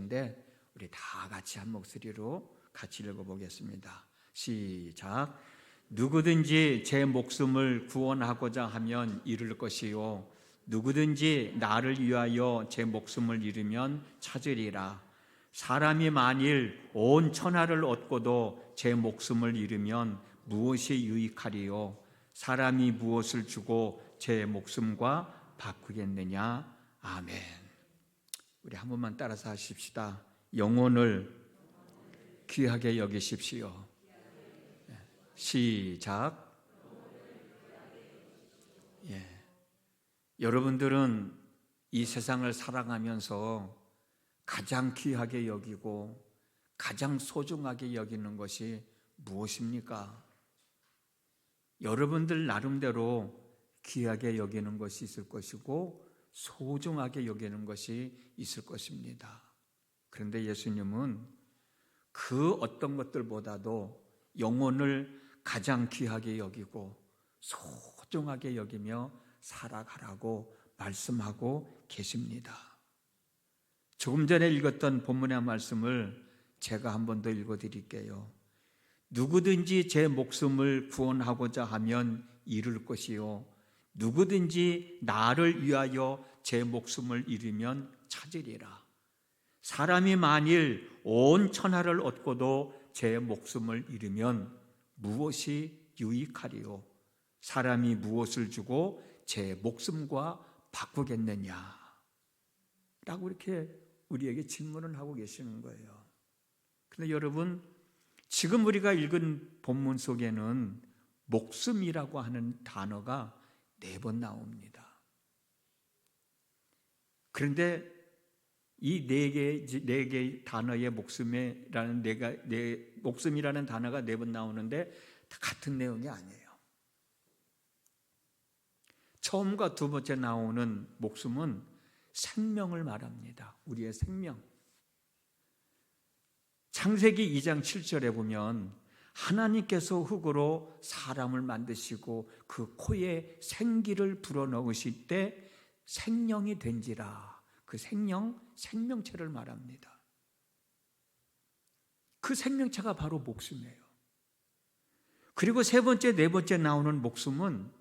말씀인데 우리 다 같이 한 목소리로 같이 읽어보겠습니다. 시작. 누구든지 제 목숨을 구원하고자 하면 잃을 것이요 누구든지 나를 위하여 제 목숨을 잃으면 찾으리라. 사람이 만일 온 천하를 얻고도 제 목숨을 잃으면 무엇이 유익하리요? 사람이 무엇을 주고 제 목숨과 바꾸겠느냐? 아멘. 우리 한 번만 따라서 하십시다. 영혼을 귀하게 여기십시오. 시작. 여러분들은 이 세상을 살아가면서 가장 귀하게 여기고 가장 소중하게 여기는 것이 무엇입니까? 여러분들 나름대로 귀하게 여기는 것이 있을 것이고 소중하게 여기는 것이 있을 것입니다. 그런데 예수님은 그 어떤 것들보다도 영혼을 가장 귀하게 여기고 소중하게 여기며 살아가라고 말씀하고 계십니다. 조금 전에 읽었던 본문의 말씀을 제가 한 번 더 읽어드릴게요. 누구든지 제 목숨을 구원하고자 하면 잃을 것이요 누구든지 나를 위하여 제 목숨을 잃으면 찾으리라. 사람이 만일 온 천하를 얻고도 제 목숨을 잃으면 무엇이 유익하리요? 사람이 무엇을 주고 제 목숨과 바꾸겠느냐? 라고 이렇게 우리에게 질문을 하고 계시는 거예요. 그런데 여러분, 지금 우리가 읽은 본문 속에는 목숨이라고 하는 단어가 4번 나옵니다. 그런데 이 네 개 단어의 목숨이라는 단어가 4번 나오는데 다 같은 내용이 아니에요. 처음과 두 번째 나오는 목숨은 생명을 말합니다. 우리의 생명. 창세기 2장 7절에 보면 하나님께서 흙으로 사람을 만드시고 그 코에 생기를 불어넣으실 때 생명이 된지라. 그 생명체를 말합니다. 그 생명체가 바로 목숨이에요. 그리고 세 번째, 네 번째 나오는 목숨은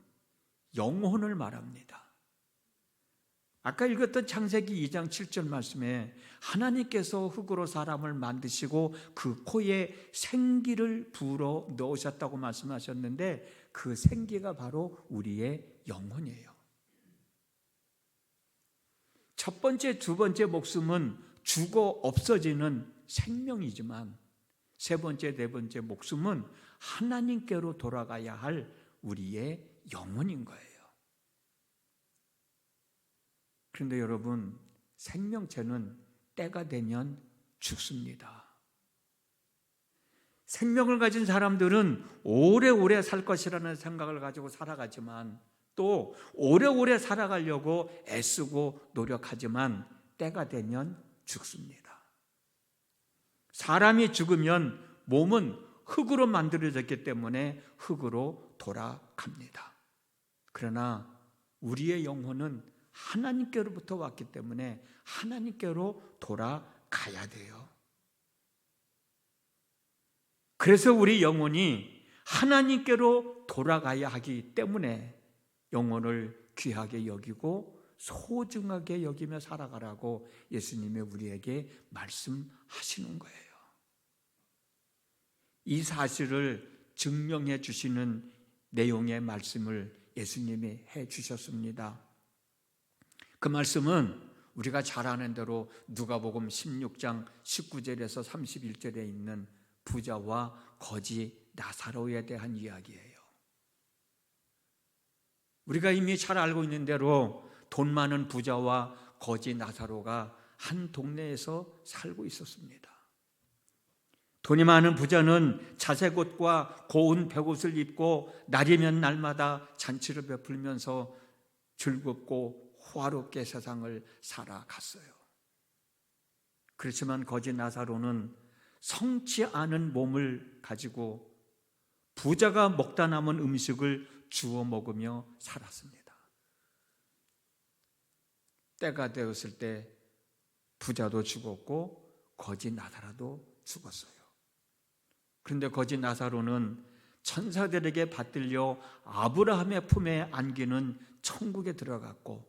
영혼을 말합니다. 아까 읽었던 창세기 2장 7절 말씀에 하나님께서 흙으로 사람을 만드시고 그 코에 생기를 불어 넣으셨다고 말씀하셨는데 그 생기가 바로 우리의 영혼이에요. 첫 번째, 두 번째 목숨은 죽어 없어지는 생명이지만 세 번째, 네 번째 목숨은 하나님께로 돌아가야 할 우리의 영혼인 거예요. 그런데 여러분, 생명체는 때가 되면 죽습니다. 생명을 가진 사람들은 오래오래 살 것이라는 생각을 가지고 살아가지만 또 오래오래 살아가려고 애쓰고 노력하지만 때가 되면 죽습니다. 사람이 죽으면 몸은 흙으로 만들어졌기 때문에 흙으로 돌아갑니다. 그러나 우리의 영혼은 하나님께로부터 왔기 때문에 하나님께로 돌아가야 돼요. 그래서 우리 영혼이 하나님께로 돌아가야 하기 때문에 영혼을 귀하게 여기고 소중하게 여기며 살아가라고 예수님이 우리에게 말씀하시는 거예요. 이 사실을 증명해 주시는 내용의 말씀을 예수님이 해 주셨습니다. 그 말씀은 우리가 잘 아는 대로 누가복음 16장 19절에서 31절에 있는 부자와 거지 나사로에 대한 이야기예요. 우리가 이미 잘 알고 있는 대로 돈 많은 부자와 거지 나사로가 한 동네에서 살고 있었습니다. 돈이 많은 부자는 자색 옷과 고운 벽옷을 입고 날이면 날마다 잔치를 베풀면서 즐겁고 호화롭게 세상을 살아갔어요. 그렇지만 거지 나사로는 성치 않은 몸을 가지고 부자가 먹다 남은 음식을 주워 먹으며 살았습니다. 때가 되었을 때 부자도 죽었고 거지 나사로도 죽었어요. 그런데 거지 나사로는 천사들에게 받들려 아브라함의 품에 안기는 천국에 들어갔고,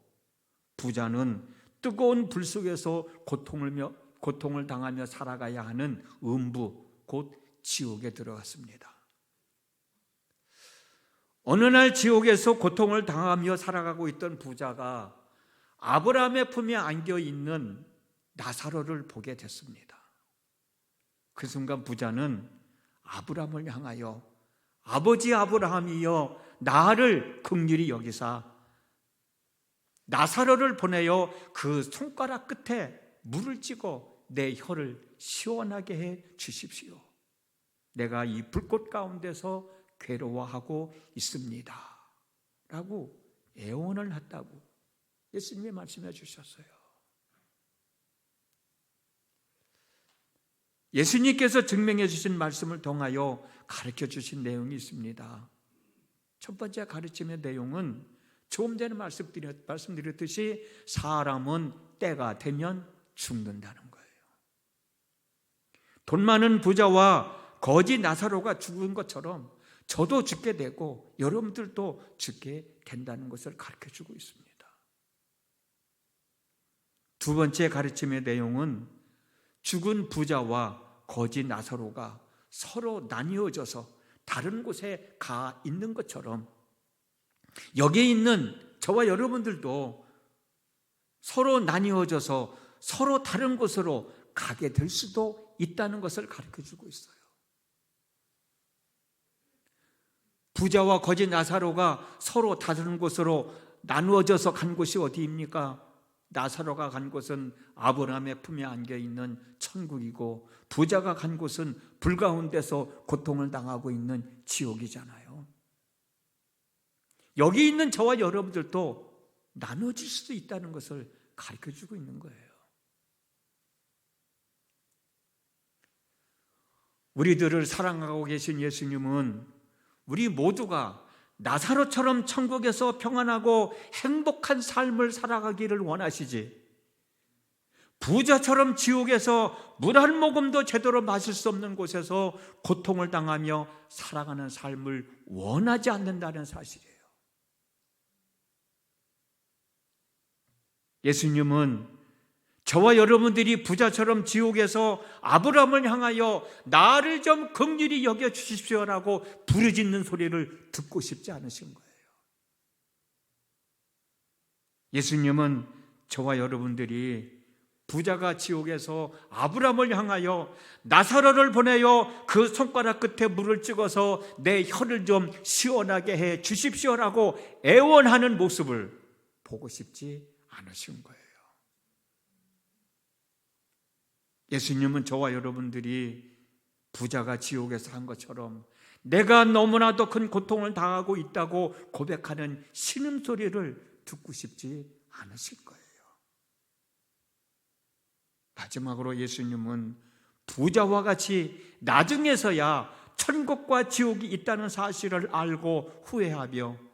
부자는 뜨거운 불 속에서 고통을 당하며 살아가야 하는 음부, 곧 지옥에 들어갔습니다. 어느 날 지옥에서 고통을 당하며 살아가고 있던 부자가 아브라함의 품에 안겨 있는 나사로를 보게 됐습니다. 그 순간 부자는 아브라함을 향하여 아버지 아브라함이여, 나를 긍휼히 여기사 나사로를 보내어 그 손가락 끝에 물을 찍어 내 혀를 시원하게 해 주십시오. 내가 이 불꽃 가운데서 괴로워하고 있습니다 라고 애원을 했다고 예수님이 말씀해 주셨어요. 예수님께서 증명해 주신 말씀을 통하여 가르쳐 주신 내용이 있습니다. 첫 번째 가르침의 내용은 조금 전에 말씀드렸듯이 사람은 때가 되면 죽는다는 거예요. 돈 많은 부자와 거지 나사로가 죽은 것처럼 저도 죽게 되고 여러분들도 죽게 된다는 것을 가르쳐 주고 있습니다. 두 번째 가르침의 내용은 죽은 부자와 거지 나사로가 서로 나뉘어져서 다른 곳에 가 있는 것처럼 여기에 있는 저와 여러분들도 서로 나뉘어져서 서로 다른 곳으로 가게 될 수도 있다는 것을 가르쳐 주고 있어요. 부자와 거지 나사로가 서로 다른 곳으로 나누어져서 간 곳이 어디입니까? 나사로가 간 곳은 아브라함의 품에 안겨 있는 천국이고, 부자가 간 곳은 불 가운데서 고통을 당하고 있는 지옥이잖아요. 여기 있는 저와 여러분들도 나눠질 수도 있다는 것을 가르쳐주고 있는 거예요. 우리들을 사랑하고 계신 예수님은 우리 모두가 나사로처럼 천국에서 평안하고 행복한 삶을 살아가기를 원하시지, 부자처럼 지옥에서 물 한 모금도 제대로 마실 수 없는 곳에서 고통을 당하며 살아가는 삶을 원하지 않는다는 사실이에요. 예수님은 저와 여러분들이 부자처럼 지옥에서 아브라함을 향하여 나를 좀 긍휼히 여겨 주십시오라고 부르짖는 소리를 듣고 싶지 않으신 거예요. 예수님은 저와 여러분들이 부자가 지옥에서 아브라함을 향하여 나사로를 보내어 그 손가락 끝에 물을 찍어서 내 혀를 좀 시원하게 해 주십시오라고 애원하는 모습을 보고 싶지 않으신 거예요. 예수님은 저와 여러분들이 부자가 지옥에서 한 것처럼 내가 너무나도 큰 고통을 당하고 있다고 고백하는 신음소리를 듣고 싶지 않으실 거예요. 마지막으로 예수님은 부자와 같이 나중에서야 천국과 지옥이 있다는 사실을 알고 후회하며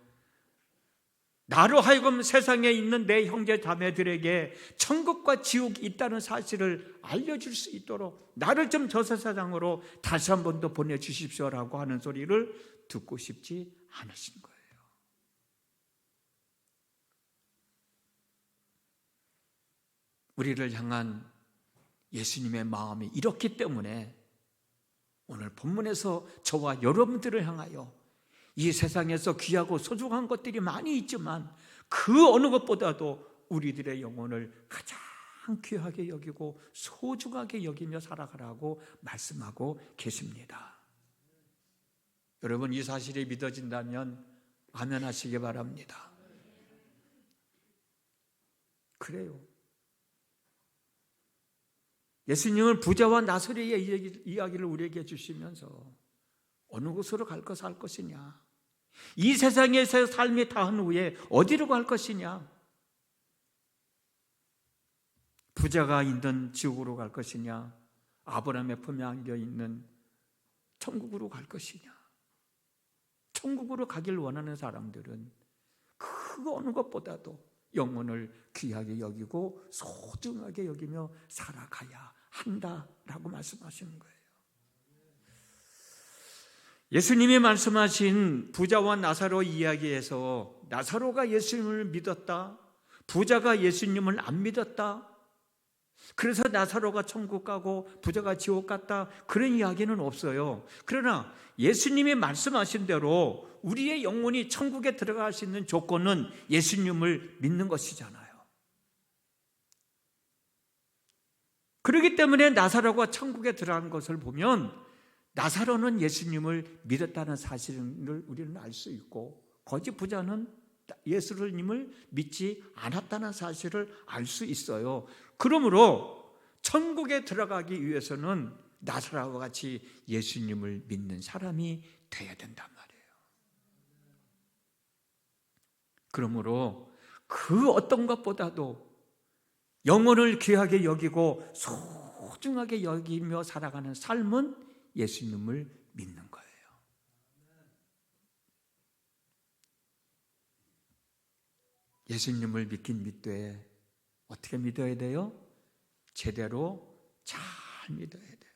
나로 하여금 세상에 있는 내 형제 자매들에게 천국과 지옥이 있다는 사실을 알려줄 수 있도록 나를 좀 저세상으로 다시 한 번 더 보내주십시오라고 하는 소리를 듣고 싶지 않으신 거예요. 우리를 향한 예수님의 마음이 이렇기 때문에 오늘 본문에서 저와 여러분들을 향하여 이 세상에서 귀하고 소중한 것들이 많이 있지만 그 어느 것보다도 우리들의 영혼을 가장 귀하게 여기고 소중하게 여기며 살아가라고 말씀하고 계십니다. 여러분, 이 사실이 믿어진다면 아멘 하시기 바랍니다. 그래요. 예수님은 부자와 나사로의 이야기를 우리에게 해주시면서 어느 곳으로 갈 것이냐, 이 세상에서 삶이 다한 후에 어디로 갈 것이냐, 부자가 있는 지옥으로 갈 것이냐, 아브라함의 품에 안겨 있는 천국으로 갈 것이냐. 천국으로 가길 원하는 사람들은 그 어느 것보다도 영혼을 귀하게 여기고 소중하게 여기며 살아가야 한다라고 말씀하시는 거예요. 예수님이 말씀하신 부자와 나사로 이야기에서 나사로가 예수님을 믿었다, 부자가 예수님을 안 믿었다, 그래서 나사로가 천국 가고 부자가 지옥 갔다, 그런 이야기는 없어요. 그러나 예수님이 말씀하신 대로 우리의 영혼이 천국에 들어갈 수 있는 조건은 예수님을 믿는 것이잖아요. 그렇기 때문에 나사로가 천국에 들어간 것을 보면 나사로는 예수님을 믿었다는 사실을 우리는 알 수 있고, 거지 부자는 예수님을 믿지 않았다는 사실을 알 수 있어요. 그러므로 천국에 들어가기 위해서는 나사로와 같이 예수님을 믿는 사람이 되어야 된단 말이에요. 그러므로 그 어떤 것보다도 영혼을 귀하게 여기고 소중하게 여기며 살아가는 삶은 예수님을 믿는 거예요. 예수님을 믿긴 믿되 어떻게 믿어야 돼요? 제대로 잘 믿어야 돼요.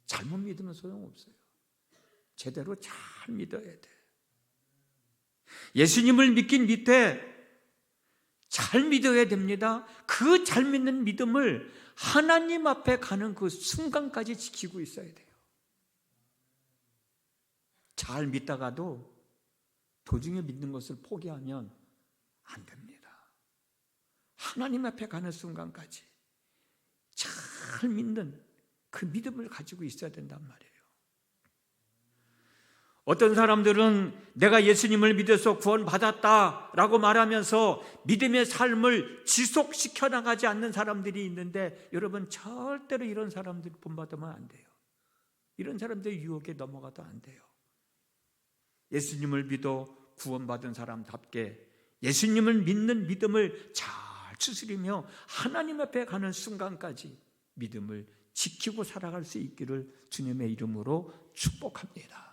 잘못 믿으면 소용없어요. 제대로 잘 믿어야 돼요. 예수님을 믿긴 믿되 잘 믿어야 됩니다. 그 잘 믿는 믿음을 하나님 앞에 가는 그 순간까지 지키고 있어야 돼요. 잘 믿다가도 도중에 믿는 것을 포기하면 안 됩니다. 하나님 앞에 가는 순간까지 잘 믿는 그 믿음을 가지고 있어야 된단 말이에요. 어떤 사람들은 내가 예수님을 믿어서 구원받았다라고 말하면서 믿음의 삶을 지속시켜 나가지 않는 사람들이 있는데, 여러분 절대로 이런 사람들 본받으면 안 돼요. 이런 사람들 유혹에 넘어가도 안 돼요. 예수님을 믿어 구원받은 사람답게 예수님을 믿는 믿음을 잘 추스리며 하나님 앞에 가는 순간까지 믿음을 지키고 살아갈 수 있기를 주님의 이름으로 축복합니다.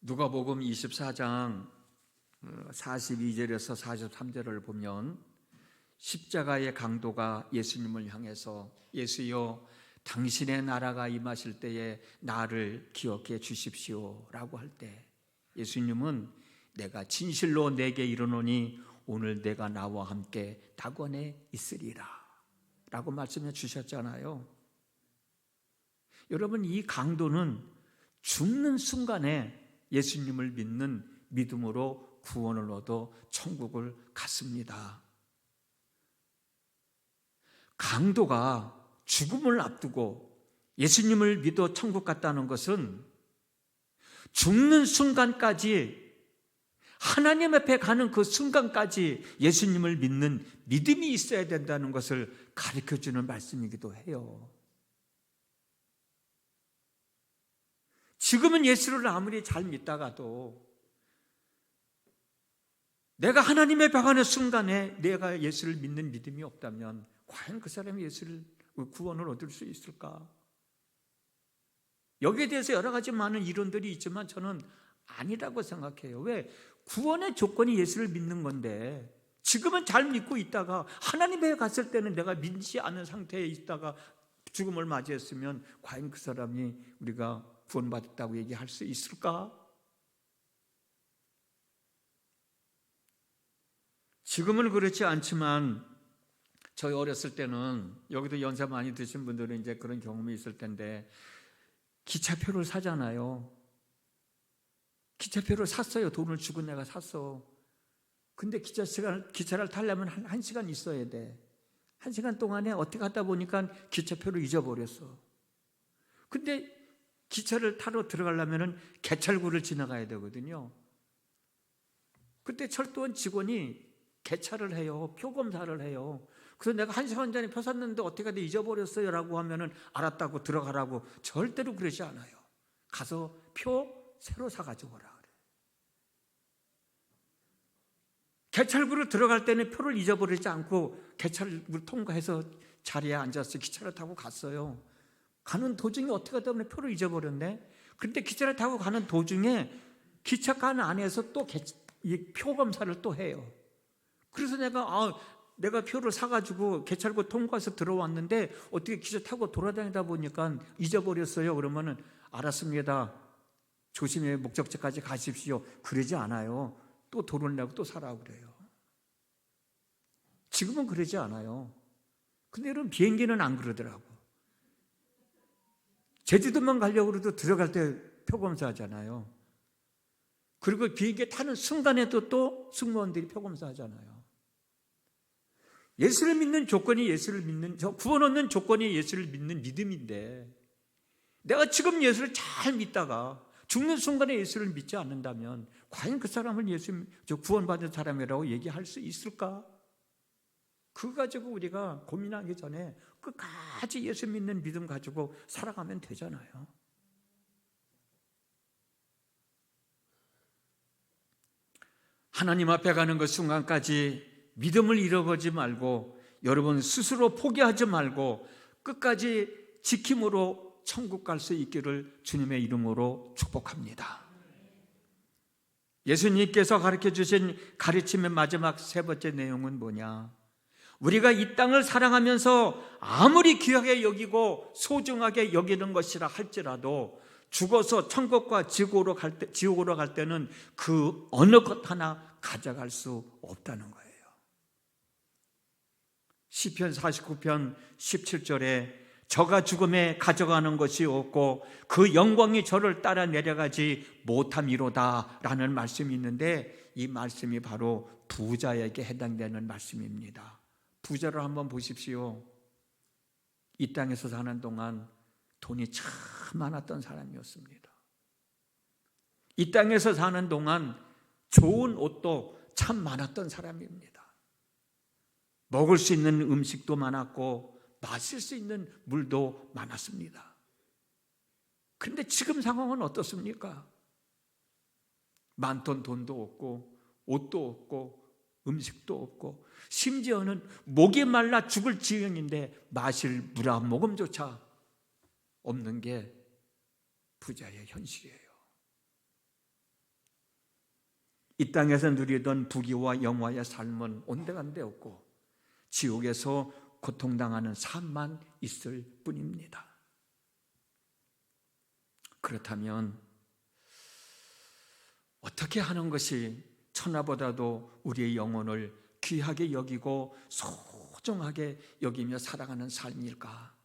누가복음 24장 42절에서 43절을 보면 십자가의 강도가 예수님을 향해서 예수여 당신의 나라가 임하실 때에 나를 기억해 주십시오 라고 할 때 예수님은 내가 진실로 내게 이르노니 오늘 내가 나와 함께 낙원에 있으리라 라고 말씀해 주셨잖아요. 여러분, 이 강도는 죽는 순간에 예수님을 믿는 믿음으로 구원을 얻어 천국을 갔습니다. 강도가 죽음을 앞두고 예수님을 믿어 천국 갔다는 것은 죽는 순간까지, 하나님 앞에 가는 그 순간까지 예수님을 믿는 믿음이 있어야 된다는 것을 가르쳐주는 말씀이기도 해요. 지금은 예수를 아무리 잘 믿다가도 내가 하나님 앞에 가는 순간에 내가 예수를 믿는 믿음이 없다면 과연 그 사람이 예수를 구원을 얻을 수 있을까? 여기에 대해서 여러 가지 많은 이론들이 있지만 저는 아니라고 생각해요. 왜? 구원의 조건이 예수를 믿는 건데 지금은 잘 믿고 있다가 하나님에 갔을 때는 내가 믿지 않은 상태에 있다가 죽음을 맞이했으면 과연 그 사람이 우리가 구원받았다고 얘기할 수 있을까? 지금은 그렇지 않지만 저희 어렸을 때는, 여기도 연세 많이 드신 분들은 이제 그런 경험이 있을 텐데, 기차표를 사잖아요. 기차표를 샀어요. 돈을 주고 내가 샀어. 근데 기차를 타려면 한 시간 있어야 돼. 1시간 동안에 어떻게 하다 보니까 기차표를 잊어버렸어. 근데 기차를 타러 들어가려면 개찰구를 지나가야 되거든요. 그때 철도원 직원이 개찰을 해요. 표 검사를 해요. 그래서 내가 1시간 전에 표 샀는데 어떻게 하다 잊어버렸어요 라고 하면은 알았다고 들어가라고. 절대로 그러지 않아요. 가서 표 새로 사가지고 오라 그래. 개찰구를 들어갈 때는 표를 잊어버리지 않고 개찰구를 통과해서 자리에 앉아서 기차를 타고 갔어요. 가는 도중에 어떻게 하다 보면 표를 잊어버렸네. 그런데 기차를 타고 가는 도중에 기차관 안에서 또 표 검사를 또 해요. 그래서 내가 내가 표를 사가지고 개찰구 통과해서 들어왔는데 어떻게 기차 타고 돌아다니다 보니까 잊어버렸어요. 그러면은 알았습니다. 조심히 목적지까지 가십시오. 그러지 않아요. 또 돈을 내고 또 사라고 그래요. 지금은 그러지 않아요. 근데 여러분, 비행기는 안 그러더라고. 제주도만 가려고 그래도 들어갈 때 표검사하잖아요. 그리고 비행기 타는 순간에도 또 승무원들이 표검사하잖아요. 예수를 믿는 조건이 구원 얻는 조건이 예수를 믿는 믿음인데, 내가 지금 예수를 잘 믿다가 죽는 순간에 예수를 믿지 않는다면 과연 그 사람을 구원받은 사람이라고 얘기할 수 있을까? 그거 가지고 우리가 고민하기 전에 끝까지 예수 믿는 믿음 가지고 살아가면 되잖아요. 하나님 앞에 가는 그 순간까지 믿음을 잃어버리지 말고, 여러분 스스로 포기하지 말고 끝까지 지킴으로 천국 갈 수 있기를 주님의 이름으로 축복합니다. 예수님께서 가르쳐 주신 가르침의 마지막 세 번째 내용은 뭐냐? 우리가 이 땅을 사랑하면서 아무리 귀하게 여기고 소중하게 여기는 것이라 할지라도 죽어서 천국과 지옥으로 갈 때는 그 어느 것 하나 가져갈 수 없다는 거예요. 시편 49편 17절에 저가 죽음에 가져가는 것이 없고 그 영광이 저를 따라 내려가지 못함이로다 라는 말씀이 있는데, 이 말씀이 바로 부자에게 해당되는 말씀입니다. 부자를 한번 보십시오. 이 땅에서 사는 동안 돈이 참 많았던 사람이었습니다. 이 땅에서 사는 동안 좋은 옷도 참 많았던 사람입니다. 먹을 수 있는 음식도 많았고 마실 수 있는 물도 많았습니다. 그런데 지금 상황은 어떻습니까? 많던 돈도 없고 옷도 없고 음식도 없고, 심지어는 목이 말라 죽을 지경인데 마실 물 한 모금조차 없는 게 부자의 현실이에요. 이 땅에서 누리던 부귀와 영화의 삶은 온데간데 없고 지옥에서 고통당하는 삶만 있을 뿐입니다. 그렇다면 어떻게 하는 것이 천하보다도 우리의 영혼을 귀하게 여기고 소중하게 여기며 살아가는 삶일까?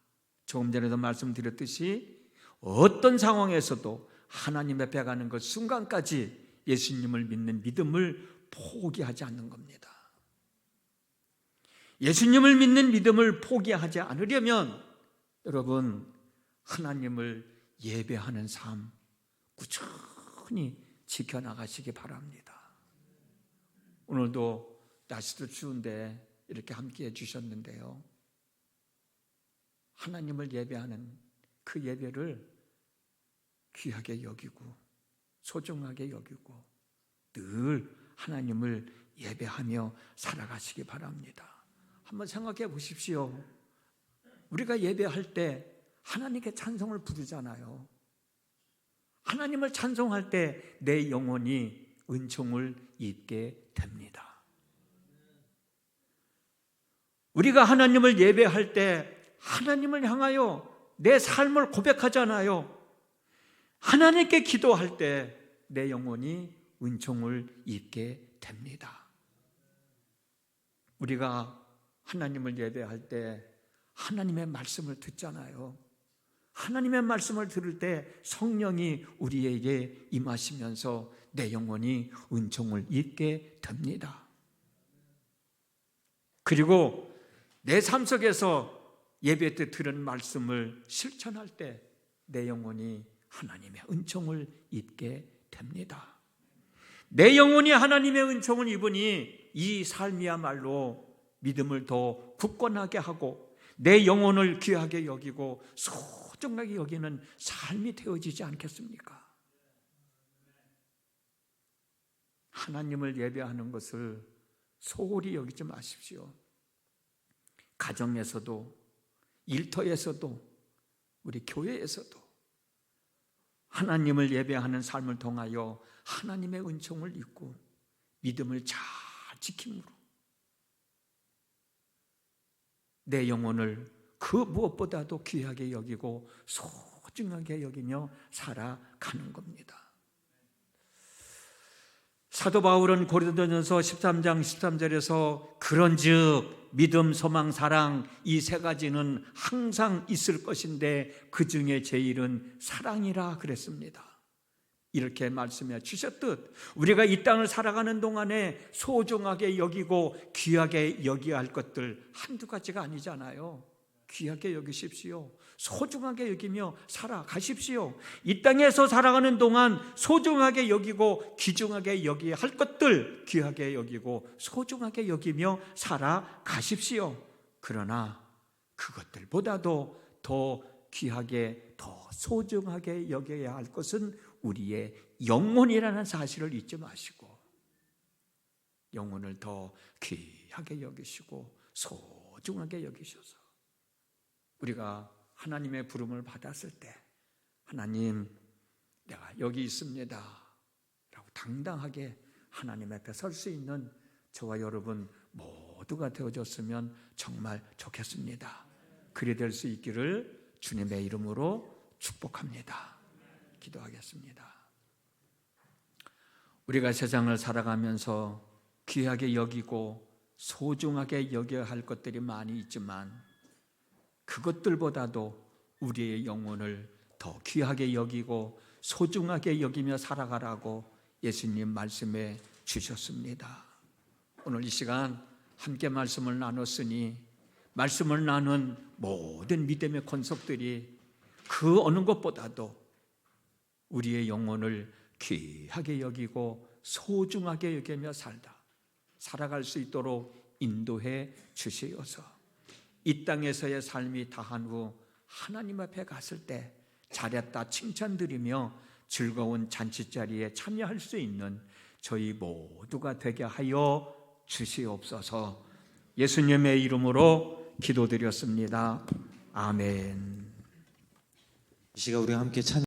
조금 전에도 말씀드렸듯이 어떤 상황에서도 하나님 앞에 가는 그 순간까지 예수님을 믿는 믿음을 포기하지 않는 겁니다. 예수님을 믿는 믿음을 포기하지 않으려면 여러분, 하나님을 예배하는 삶 꾸준히 지켜나가시기 바랍니다. 오늘도 날씨도 추운데 이렇게 함께해 주셨는데요, 하나님을 예배하는 그 예배를 귀하게 여기고 소중하게 여기고 늘 하나님을 예배하며 살아가시기 바랍니다. 한번 생각해 보십시오. 우리가 예배할 때 하나님께 찬송을 부르잖아요. 하나님을 찬송할 때 내 영혼이 은총을 입게 됩니다. 우리가 하나님을 예배할 때 하나님을 향하여 내 삶을 고백하잖아요. 하나님께 기도할 때 내 영혼이 은총을 입게 됩니다. 우리가 하나님을 예배할 때 하나님의 말씀을 듣잖아요. 하나님의 말씀을 들을 때 성령이 우리에게 임하시면서 내 영혼이 은총을 입게 됩니다. 그리고 내 삶 속에서 예배 때 들은 말씀을 실천할 때 내 영혼이 하나님의 은총을 입게 됩니다. 내 영혼이 하나님의 은총을 입으니 이 삶이야말로 믿음을 더 굳건하게 하고 내 영혼을 귀하게 여기고 소중하게 여기는 삶이 되어지지 않겠습니까? 하나님을 예배하는 것을 소홀히 여기지 마십시오. 가정에서도, 일터에서도, 우리 교회에서도 하나님을 예배하는 삶을 통하여 하나님의 은총을 입고 믿음을 잘 지킴으로 내 영혼을 그 무엇보다도 귀하게 여기고 소중하게 여기며 살아가는 겁니다. 사도 바울은 고린도전서 13장 13절에서 그런즉 믿음, 소망, 사랑 이 세 가지는 항상 있을 것인데 그 중에 제일은 사랑이라 그랬습니다. 이렇게 말씀해 주셨듯 우리가 이 땅을 살아가는 동안에 소중하게 여기고 귀하게 여겨야 할 것들 한두 가지가 아니잖아요. 귀하게 여기십시오. 소중하게 여기며 살아가십시오. 이 땅에서 살아가는 동안 소중하게 여기고 귀중하게 여기야 할 것들 귀하게 여기고 소중하게 여기며 살아가십시오. 그러나 그것들보다도 더 귀하게 더 소중하게 여겨야 할 것은 우리의 영혼이라는 사실을 잊지 마시고 영혼을 더 귀하게 여기시고 소중하게 여기셔서 우리가 하나님의 부름을 받았을 때 하나님 내가 여기 있습니다 라고 당당하게 하나님 앞에 설 수 있는 저와 여러분 모두가 되어줬으면 정말 좋겠습니다. 그리 될 수 있기를 주님의 이름으로 축복합니다. 기도하겠습니다. 우리가 세상을 살아가면서 귀하게 여기고 소중하게 여겨야 할 것들이 많이 있지만 그것들보다도 우리의 영혼을 더 귀하게 여기고 소중하게 여기며 살아가라고 예수님 말씀해 주셨습니다. 오늘 이 시간 함께 말씀을 나눴으니 말씀을 나눈 모든 믿음의 권속들이 그 어느 것보다도 우리의 영혼을 귀하게 여기고 소중하게 여기며 살아갈 수 있도록 인도해 주시어서 이 땅에서의 삶이 다한 후 하나님 앞에 갔을 때 잘했다 칭찬드리며 즐거운 잔치자리에 참여할 수 있는 저희 모두가 되게 하여 주시옵소서. 예수님의 이름으로 기도드렸습니다. 아멘. 이 시간 우리 함께 찬